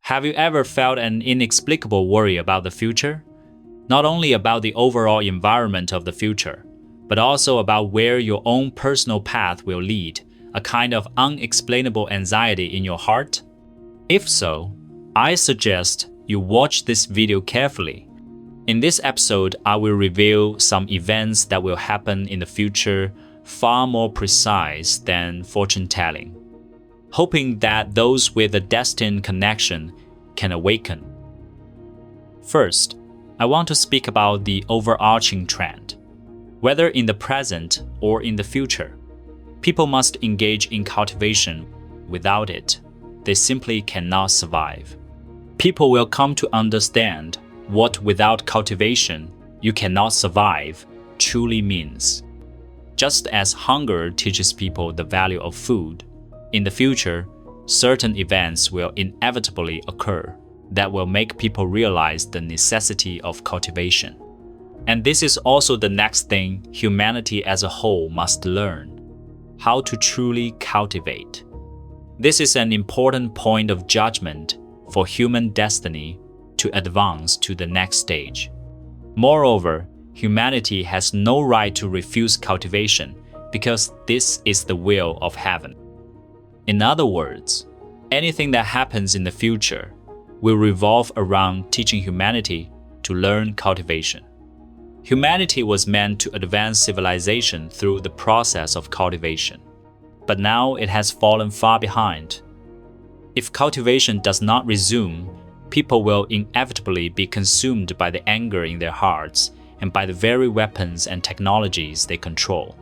Have you ever felt an inexplicable worry about the future? Not only about the overall environment of the future, but also about where your own personal path will lead, a kind of unexplainable anxiety in your heart? If so, I suggest you watch this video carefully. In this episode, I will reveal some events that will happen in the future far more precise than fortune-telling, hoping that those with a destined connection can awaken. First, I want to speak about the overarching trend. Whether in the present or in the future, people must engage in cultivation. Without it, they simply cannot survive. People will come to understand what without cultivation you cannot survive truly means. Just as hunger teaches people the value of food, in the future, certain events will inevitably occur that will make people realize the necessity of cultivation. And this is also the next thing humanity as a whole must learn: how to truly cultivate. This is an important point of judgment for human destiny to advance to the next stage. Moreover, humanity has no right to refuse cultivation because this is the will of heaven. In other words, anything that happens in the future will revolve around teaching humanity to learn cultivation. Humanity was meant to advance civilization through the process of cultivation, but now it has fallen far behind. If cultivation does not resume, people will inevitably be consumed by the anger in their hearts and by the very weapons and technologies they control.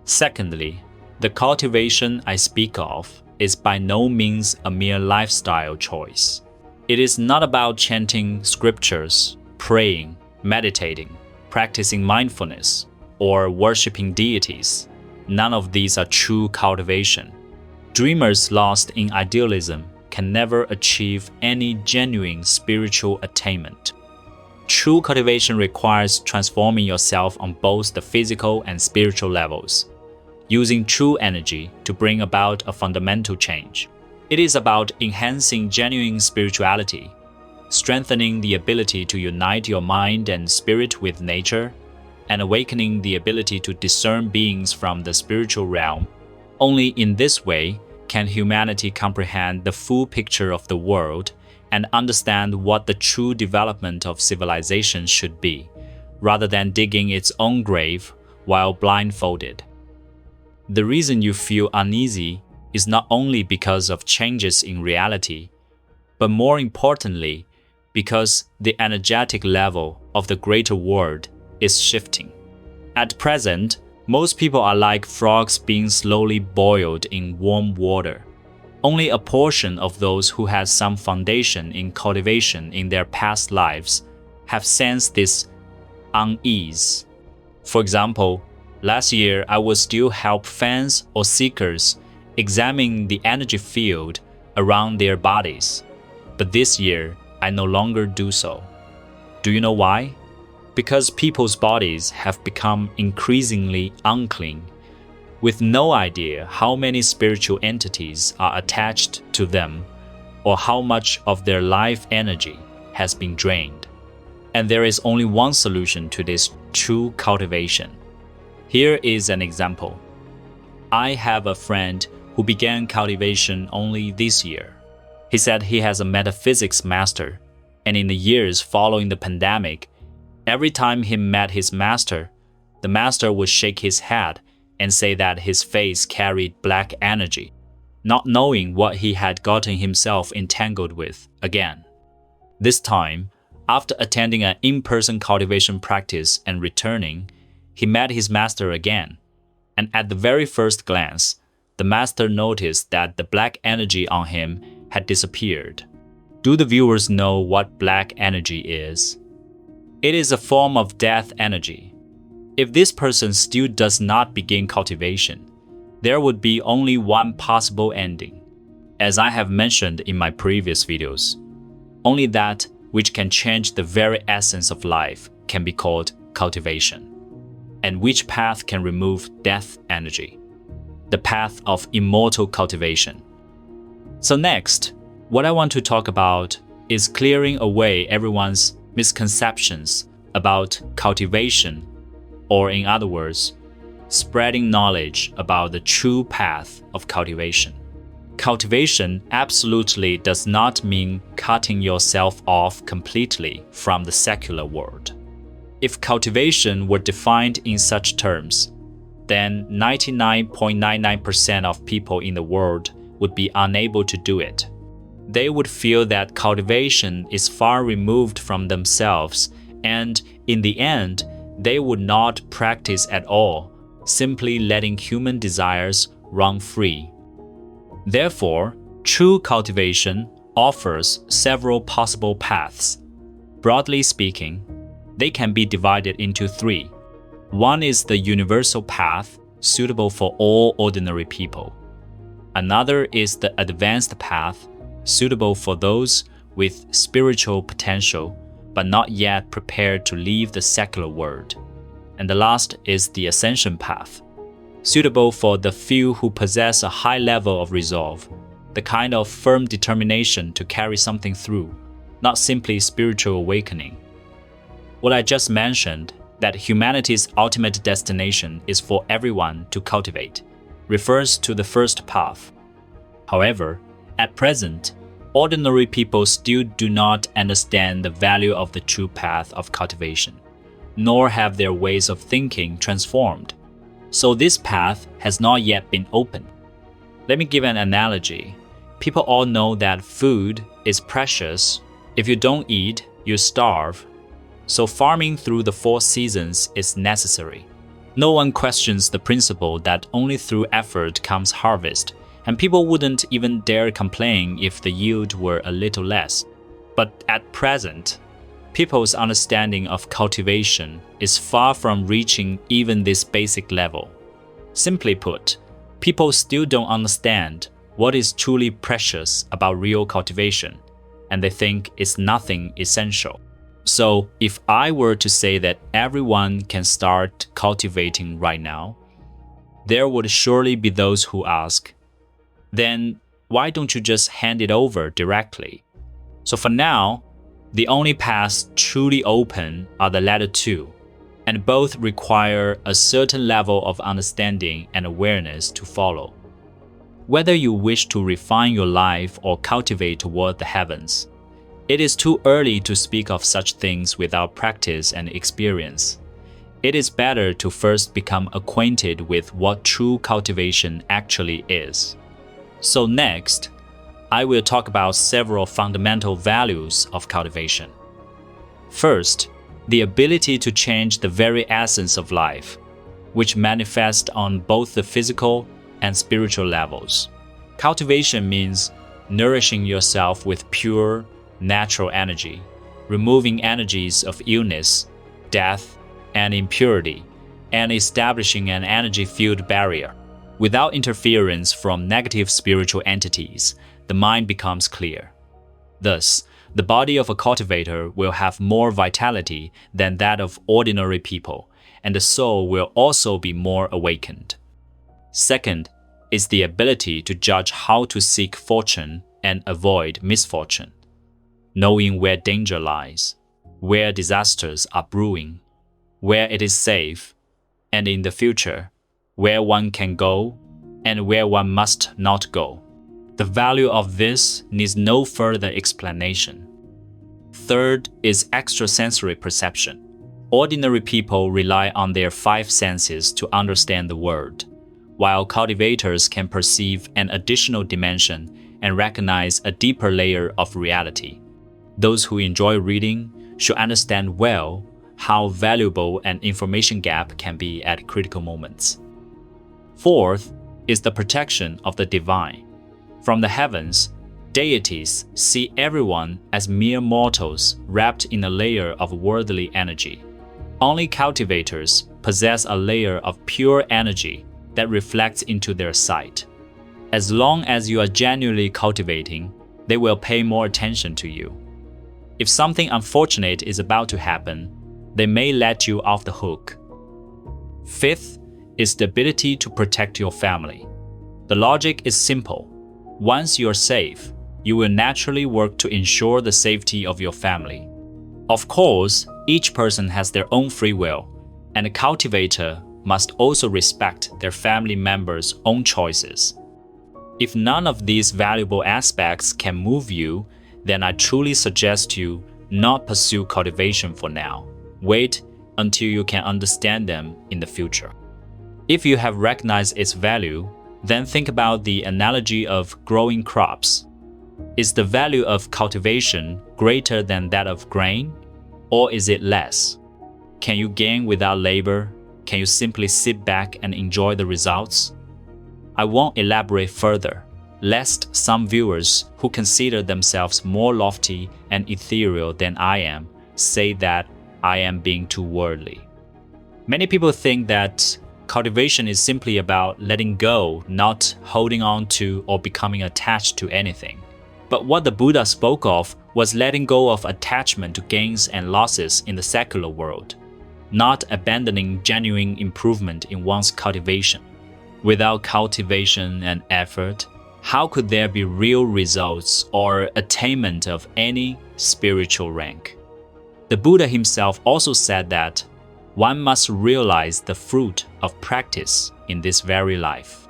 Secondly, the cultivation I speak of is by no means a mere lifestyle choice. It is not about chanting scriptures, praying, meditating, practicing mindfulness, or worshipping deities. None of these are true cultivation. Dreamers lost in idealism can never achieve any genuine spiritual attainment. True cultivation requires transforming yourself on both the physical and spiritual levels, using true energy to bring about a fundamental change. It is about enhancing genuine spirituality, strengthening the ability to unite your mind and spirit with nature, and awakening the ability to discern beings from the spiritual realm. Only in this way can humanity comprehend the full picture of the world and understand what the true development of civilization should be, rather than digging its own grave while blindfolded. The reason you feel uneasy is not only because of changes in reality, but more importantly, because the energetic level of the greater world is shifting. At present, most people are like frogs being slowly boiled in warm water. Only a portion of those who had some foundation in cultivation in their past lives have sensed this unease. For example, last year I would still help fans or seekers examine the energy field around their bodies, but this year I no longer do so. Do you know why? Because people's bodies have become increasingly unclean, with no idea how many spiritual entities are attached to them or how much of their life energy has been drained. And there is only one solution to this true cultivation. Here is an example. I have a friend who began cultivation only this year. He said he has a metaphysics master, and in the years following the pandemic, every time he met his master, the master would shake his head and say that his face carried black energy, not knowing what he had gotten himself entangled with again. This time, after attending an in-person cultivation practice and returning, he met his master again, and at the very first glance, the master noticed that the black energy on him had disappeared. Do the viewers know what black energy is? It is a form of death energy. If this person still does not begin cultivation, there would be only one possible ending. As I have mentioned in my previous videos, only that which can change the very essence of life can be called cultivation. And which path can remove death energy? The path of immortal cultivation. So next, What I want to talk about is clearing away everyone's misconceptions about cultivation, or in other words, spreading knowledge about the true path of cultivation. Cultivation absolutely does not mean cutting yourself off completely from the secular world. If cultivation were defined in such terms, then 99.99% of people in the world would be unable to do it. They would feel that cultivation is far removed from themselves, and in the end, they would not practice at all, simply letting human desires run free. Therefore, true cultivation offers several possible paths. Broadly speaking, they can be divided into three. One is the universal path, suitable for all ordinary people. Another is the advanced path, suitable for those with spiritual potential, but not yet prepared to leave the secular world. And the last is the ascension path, suitable for the few who possess a high level of resolve, the kind of firm determination to carry something through, not simply spiritual awakening. What I just mentioned, that humanity's ultimate destination is for everyone to cultivate, refers to the first path. However, at present, ordinary people still do not understand the value of the true path of cultivation, nor have their ways of thinking transformed. So this path has not yet been opened. Let me give an analogy. People all know that food is precious. If you don't eat, you starve. So farming through the 4 seasons is necessary. No one questions the principle that only through effort comes harvest, and people wouldn't even dare complain if the yield were a little less. But at present, people's understanding of cultivation is far from reaching even this basic level. Simply put, people still don't understand what is truly precious about real cultivation, and they think it's nothing essential. So, if I were to say that everyone can start cultivating right now, there would surely be those who ask, then why don't you just hand it over directly? So for now, the only paths truly open are the latter two, and both require a certain level of understanding and awareness to follow. Whether you wish to refine your life or cultivate toward the heavens, it is too early to speak of such things without practice and experience. It is better to first become acquainted with what true cultivation actually is. So next, I will talk about several fundamental values of cultivation. First, the ability to change the very essence of life, which manifests on both the physical and spiritual levels. Cultivation means nourishing yourself with pure, natural energy, removing energies of illness, death, and impurity, and establishing an energy-filled barrier. Without interference from negative spiritual entities, the mind becomes clear. Thus, the body of a cultivator will have more vitality than that of ordinary people, and the soul will also be more awakened. Second is the ability to judge how to seek fortune and avoid misfortune, knowing where danger lies, where disasters are brewing, where it is safe, and in the future, where one can go and where one must not go. The value of this needs no further explanation. Third is extrasensory perception. Ordinary people rely on their 5 senses to understand the world, while cultivators can perceive an additional dimension and recognize a deeper layer of reality. Those who enjoy reading should understand well how valuable an information gap can be at critical moments. Fourth is the protection of the divine. From the heavens, deities see everyone as mere mortals wrapped in a layer of worldly energy. Only cultivators possess a layer of pure energy that reflects into their sight. As long as you are genuinely cultivating, they will pay more attention to you. If something unfortunate is about to happen, they may let you off the hook. Fifth is the ability to protect your family. The logic is simple. Once you're safe, you will naturally work to ensure the safety of your family. Of course, each person has their own free will, and a cultivator must also respect their family members' own choices. If none of these valuable aspects can move you, then I truly suggest you not pursue cultivation for now. Wait until you can understand them in the future. If you have recognized its value, then think about the analogy of growing crops. Is the value of cultivation greater than that of grain, or is it less? Can you gain without labor? Can you simply sit back and enjoy the results? I won't elaborate further, lest some viewers who consider themselves more lofty and ethereal than I am say that I am being too worldly. Many people think that cultivation is simply about letting go, not holding on to or becoming attached to anything. But what the Buddha spoke of was letting go of attachment to gains and losses in the secular world, not abandoning genuine improvement in one's cultivation. Without cultivation and effort, how could there be real results or attainment of any spiritual rank? The Buddha himself also said that one must realize the fruit of practice in this very life.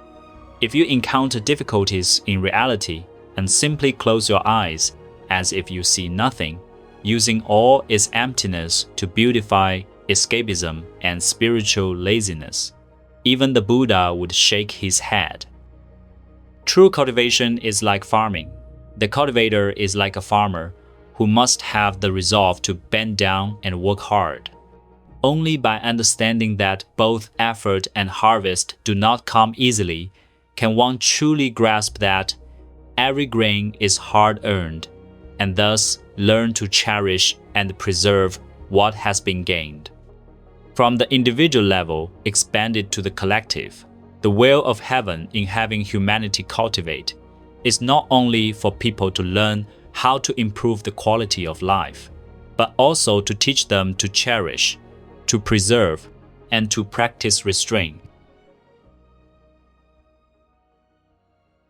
If you encounter difficulties in reality and simply close your eyes as if you see nothing, using all its emptiness to beautify escapism and spiritual laziness, even the Buddha would shake his head. True cultivation is like farming. The cultivator is like a farmer who must have the resolve to bend down and work hard. Only by understanding that both effort and harvest do not come easily can one truly grasp that every grain is hard-earned, and thus learn to cherish and preserve what has been gained. From the individual level expanded to the collective, the will of heaven in having humanity cultivate is not only for people to learn how to improve the quality of life, but also to teach them to cherish, to preserve, and to practice restraint.